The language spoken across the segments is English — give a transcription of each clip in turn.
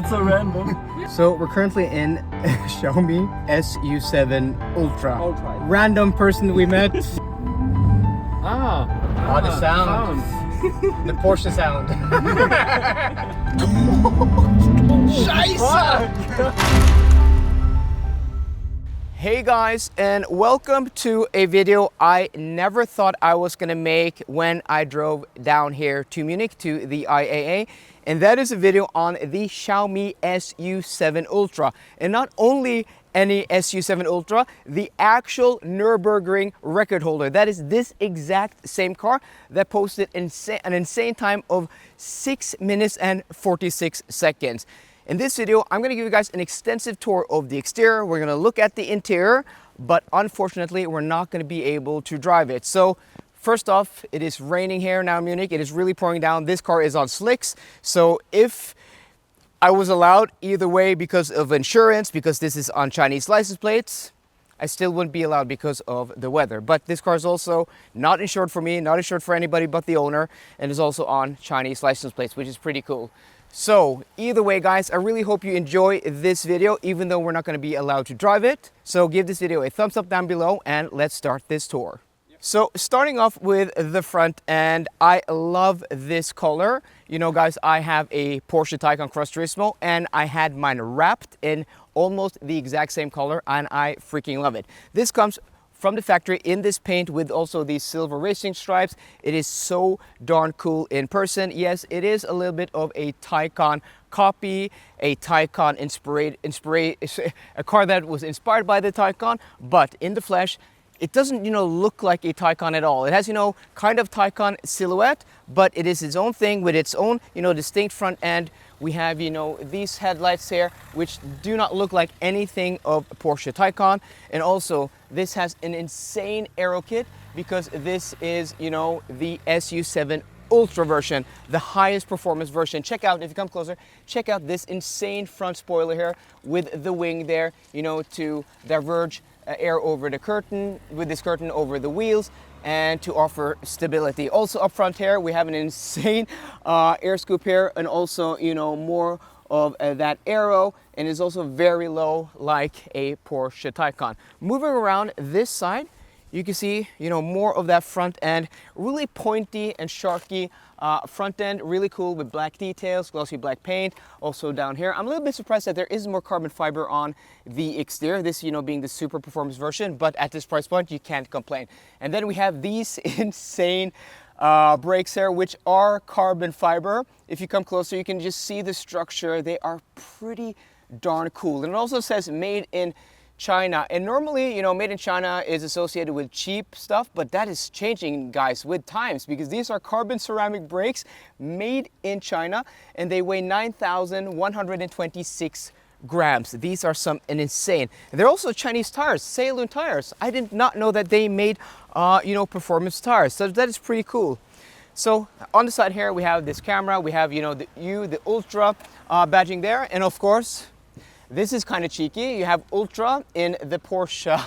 That's so random. So we're currently in Xiaomi SU7 Ultra. Random person we met. The sound. The Porsche sound. Scheiße! Hey guys, and welcome to a video I never thought I was gonna make when I drove down here to Munich to the IAA, and that is a video on the Xiaomi SU7 Ultra. And not only any SU7 Ultra, the actual Nürburgring record holder. That is this exact same car that posted an insane time of 6 minutes and 46 seconds. In this video, I'm going to give you guys an extensive tour of the exterior. We're going to look at the interior, but unfortunately, we're not going to be able to drive it. So first off, it is raining here now in Munich. It is really pouring down. This car is on slicks. So if I was allowed either way because of insurance, because this is on Chinese license plates, I still wouldn't be allowed because of the weather. But this car is also not insured for me, not insured for anybody but the owner, and is also on Chinese license plates, which is pretty cool. So either way, guys, I really hope you enjoy this video, even though we're not going to be allowed to drive it. So give this video a thumbs up down below and let's start this tour. So starting off with the front end, I love this color. You know, guys, I have a Porsche Taycan Cross Turismo and I had mine wrapped in almost the exact same color and I freaking love it. This comes from the factory in this paint with also these silver racing stripes. It is so darn cool in person. Yes, it is a little bit of a Taycan copy, a Taycan a car that was inspired by the Taycan, but in the flesh, it doesn't, look like a Taycan at all. It has, kind of Taycan silhouette, but it is its own thing with its own, distinct front end. We have, these headlights here, which do not look like anything of Porsche Taycan. And also, this has an insane aero kit because this is, the SU7 Ultra version, the highest performance version. Check out, if you come closer, check out this insane front spoiler here with the wing there, to diverge air over the curtain, with this curtain over the wheels, and to offer stability. Also up front here, we have an insane air scoop here, and also, more of that aero, and is also very low like a Porsche Taycan. Moving around this side, you can see, more of that front end, really pointy and sharky front end, really cool with black details, glossy black paint. Also down here, I'm a little bit surprised that there isn't more carbon fiber on the exterior, this, being the super performance version, but at this price point, you can't complain. And then we have these insane brakes here, which are carbon fiber. If you come closer, you can just see the structure. They are pretty darn cool. And it also says made in China, and normally, made in China is associated with cheap stuff, but that is changing, guys, with times, because these are carbon ceramic brakes made in China, and they weigh 9,126 grams. These are an insane. And they're also Chinese tires, SALOON tires. I did not know that they made, performance tires, so that is pretty cool. So on the side here, we have this camera, we have, the Ultra badging there, and of course, this is kind of cheeky. You have Ultra in the Porsche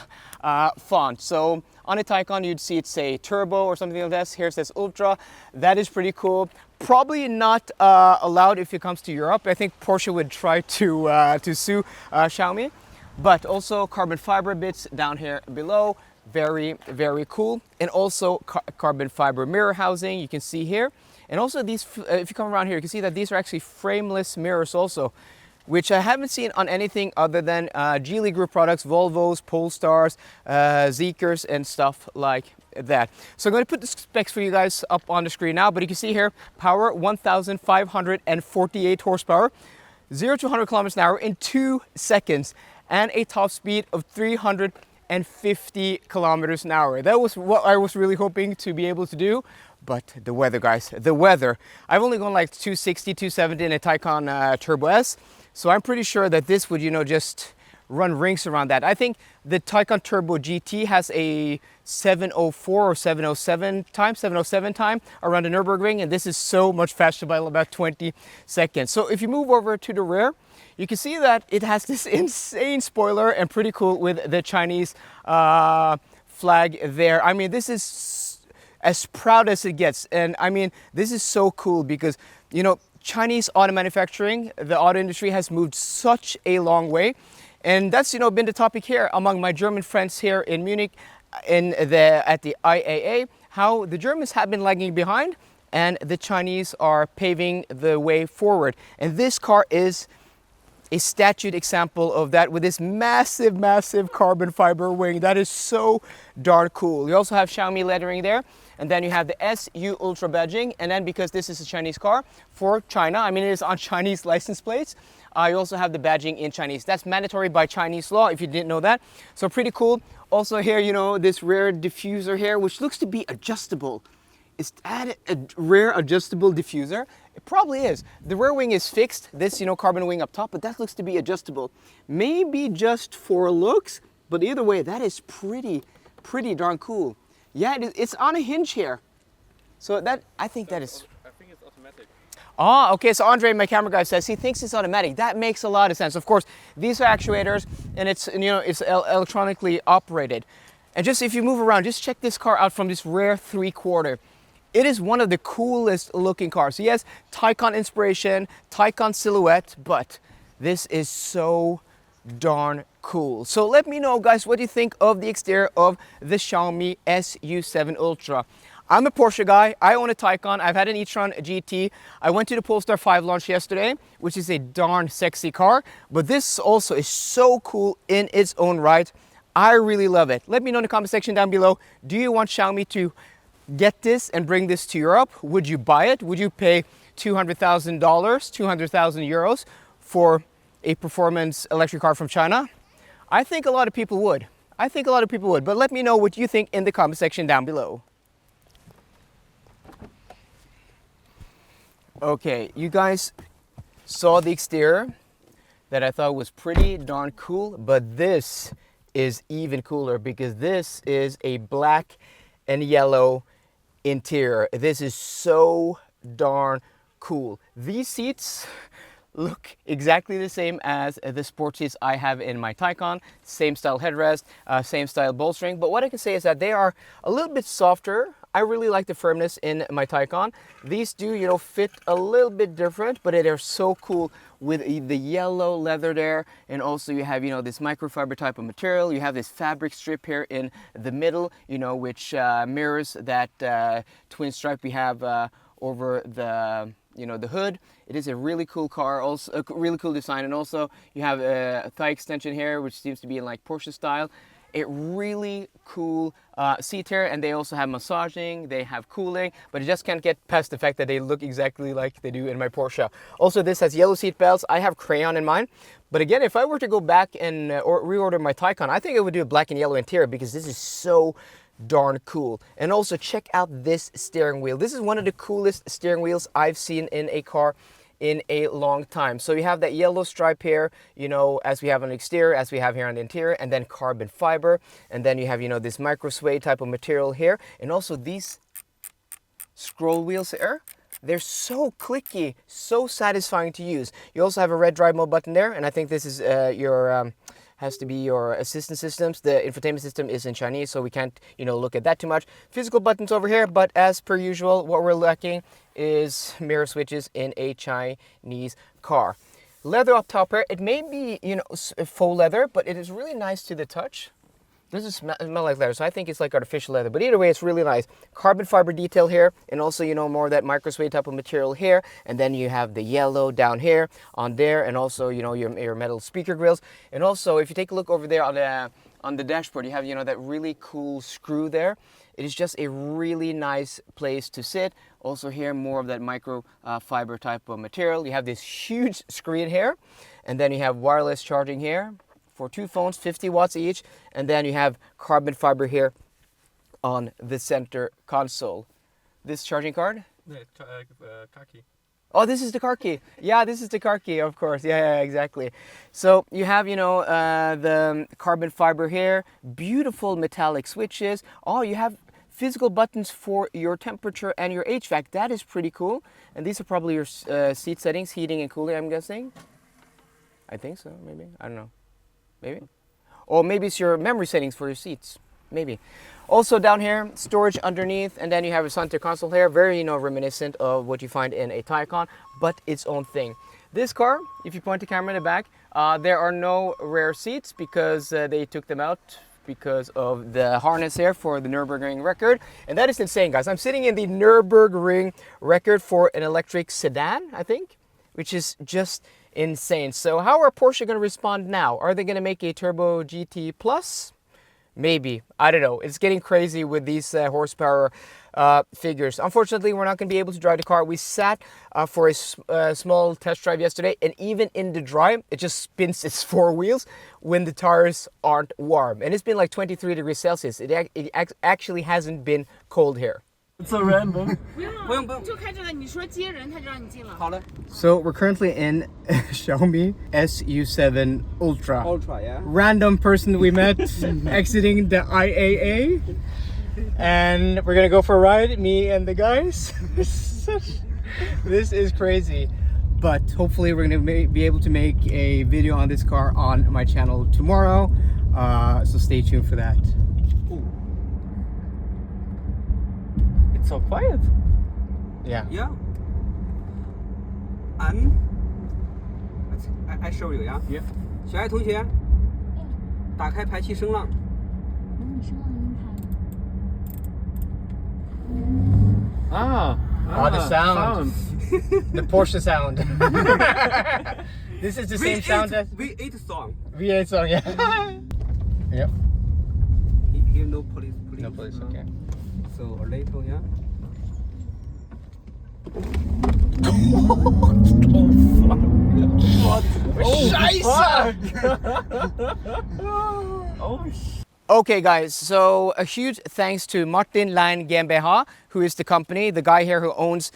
font. So on a Taycan, you'd see it say Turbo or something like this. Here it says Ultra. That is pretty cool. Probably not allowed if it comes to Europe. I think Porsche would try to sue Xiaomi. But also carbon fiber bits down here below. Very, very cool. And also carbon fiber mirror housing, you can see here. And also these, if you come around here, you can see that these are actually frameless mirrors also, which I haven't seen on anything other than Geely Group products, Volvos, Polestars, Zeekrs, and stuff like that. So I'm going to put the specs for you guys up on the screen now, but you can see here, power 1,548 horsepower, 0 to 100 kilometers an hour in 2 seconds, and a top speed of 350 kilometers an hour. That was what I was really hoping to be able to do. But the weather, guys, the weather. I've only gone like 260, 270 in a Taycan Turbo S. So I'm pretty sure that this would, just run rings around that. I think the Taycan Turbo GT has a 704 or 707 time around the Nürburgring, and this is so much faster by about 20 seconds. So if you move over to the rear, you can see that it has this insane spoiler and pretty cool with the Chinese flag there. I mean, this is as proud as it gets. And I mean, this is so cool because, Chinese auto manufacturing, the auto industry has moved such a long way. And that's, been the topic here among my German friends here in Munich at the IAA, how the Germans have been lagging behind and the Chinese are paving the way forward. And this car is a statued example of that with this massive, massive carbon fiber wing. That is so darn cool. You also have Xiaomi lettering there. And then you have the SU Ultra badging. And then because this is a Chinese car for China, I mean, it is on Chinese license plates. You also have the badging in Chinese. That's mandatory by Chinese law, if you didn't know that. So pretty cool. Also here, this rear diffuser here, which looks to be adjustable. Is that a rear adjustable diffuser? It probably is. The rear wing is fixed, this, carbon wing up top, but that looks to be adjustable. Maybe just for looks, but either way, that is pretty darn cool. Yeah, it's on a hinge here. So I think that is... I think it's automatic. Ah, okay, so Andre, my camera guy, says he thinks it's automatic. That makes a lot of sense. Of course, these are actuators, and it's electronically operated. And just if you move around, just check this car out from this rear 3/4. It is one of the coolest looking cars. Yes, Taycan inspiration, Taycan silhouette, but this is so darn cool. So let me know, guys, what you think of the exterior of the Xiaomi SU7 Ultra. I'm a Porsche guy. I own a Taycan. I've had an e-tron GT. I went to the Polestar 5 launch yesterday, which is a darn sexy car, but this also is so cool in its own right. I really love it. Let me know in the comment section down below. Do you want Xiaomi to get this and bring this to Europe? Would you buy it? Would you pay $200,000, 200,000 euros for a performance electric car from China? I think a lot of people would. But let me know what you think in the comment section down below. Okay, you guys saw the exterior that I thought was pretty darn cool, but this is even cooler because this is a black and yellow interior. This is so darn cool. These seats look exactly the same as the sport seats I have in my Taycan. Same style headrest, same style bolstering. But what I can say is that they are a little bit softer. I really like the firmness in my Taycan. These do, fit a little bit different, but they are so cool with the yellow leather there. And also you have, this microfiber type of material. You have this fabric strip here in the middle, which mirrors that twin stripe we have over the the hood. It is a really cool car, also a really cool design, and also you have a thigh extension here, which seems to be in like Porsche style. A really cool seat here, and they also have massaging, they have cooling, but you just can't get past the fact that they look exactly like they do in my Porsche. Also, this has yellow seat belts. I have crayon in mine, but again, if I were to go back and reorder my Taycan, I think I would do a black and yellow interior because this is so darn cool. And also check out this steering wheel. This is one of the coolest steering wheels I've seen in a car in a long time. So you have that yellow stripe here, as we have on the exterior, as we have here on the interior, and then carbon fiber. And then you have, this micro suede type of material here. And also these scroll wheels here, they're so clicky, so satisfying to use. You also have a red drive mode button there, and I think this is has to be your assistance systems. The infotainment system is in Chinese, so we can't, look at that too much. Physical buttons over here, but as per usual, what we're lacking is mirror switches in a Chinese car. Leather up top here. It may be, faux leather, but it is really nice to the touch. Doesn't smell like leather, so I think it's like artificial leather. But either way, it's really nice. Carbon fiber detail here, and also, more of that micro suede type of material here. And then you have the yellow down here, on there, and also, your metal speaker grills. And also, if you take a look over there on the dashboard, you have, that really cool screw there. It is just a really nice place to sit. Also here, more of that micro fiber type of material. You have this huge screen here, and then you have wireless charging here for 2 phones, 50 watts each, and then you have carbon fiber here on the center console. This charging card? Car key. Oh, this is the car key. Yeah, this is the car key, of course. Yeah, exactly. So you have, the carbon fiber here, beautiful metallic switches. Oh, you have physical buttons for your temperature and your HVAC. That is pretty cool. And these are probably your seat settings, heating and cooling, I'm guessing. I think so, maybe. I don't know. Maybe? Or maybe it's your memory settings for your seats. maybe. Also down here, storage underneath, and then you have a center console here, very, you know, reminiscent of what you find in a Taycan, but its own thing. This car, if you point the camera in the back, there are no rear seats because they took them out because of the harness here for the Nürburgring record. And that is insane, guys. I'm sitting in the Nürburgring record for an electric sedan, I think, which is just insane. So how are Porsche going to respond now? Are they going to make a Turbo GT Plus? Maybe. I don't know. It's getting crazy with these horsepower figures. Unfortunately, we're not going to be able to drive the car. We sat for a small test drive yesterday, and even in the drive, it just spins its four wheels when the tires aren't warm. And it's been like 23 degrees Celsius. It actually hasn't been cold here. It's so random. So we're currently in Xiaomi SU7 Ultra. Ultra, yeah. Random person we met exiting the IAA. And we're gonna go for a ride, me and the guys. This is crazy. But hopefully we're gonna be able to make a video on this car on my channel tomorrow. So stay tuned for that. Ooh. It's so quiet. Yeah. Yeah. I show you, yeah? Yeah. 小爱同学，打开排气声浪。The sound. The Porsche sound. This is the same sound as V8 song. V8 song, yeah. Yep. Here no police. No police, okay. So a little, yeah. Okay guys, so a huge thanks to Martinlein Gmbh, who is the company, the guy here who owns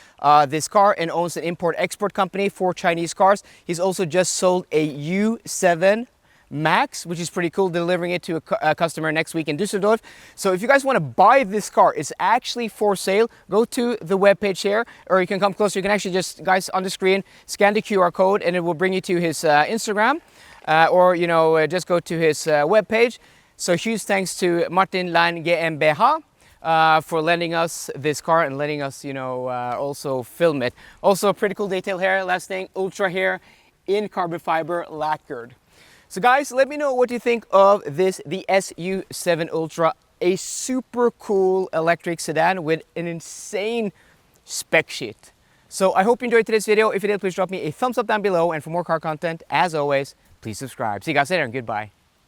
this car and owns an import-export company for Chinese cars. He's also just sold a U7 Max, which is pretty cool, delivering it to a customer next week in Düsseldorf. So if you guys want to buy this car, it's actually for sale. Go to the webpage here, or you can come closer. You can actually just, guys, on the screen, scan the QR code and it will bring you to his Instagram, or, you know, just go to his webpage. So huge thanks to Martinlein Gmbh for lending us this car and letting us, you know, also film it. Also a pretty cool detail here, last thing, Ultra here in carbon fiber lacquered. So guys, let me know what you think of this, the SU7 Ultra, a super cool electric sedan with an insane spec sheet. So I hope you enjoyed today's video. If you did, please drop me a thumbs up down below. And for more car content, as always, please subscribe. See you guys later and goodbye.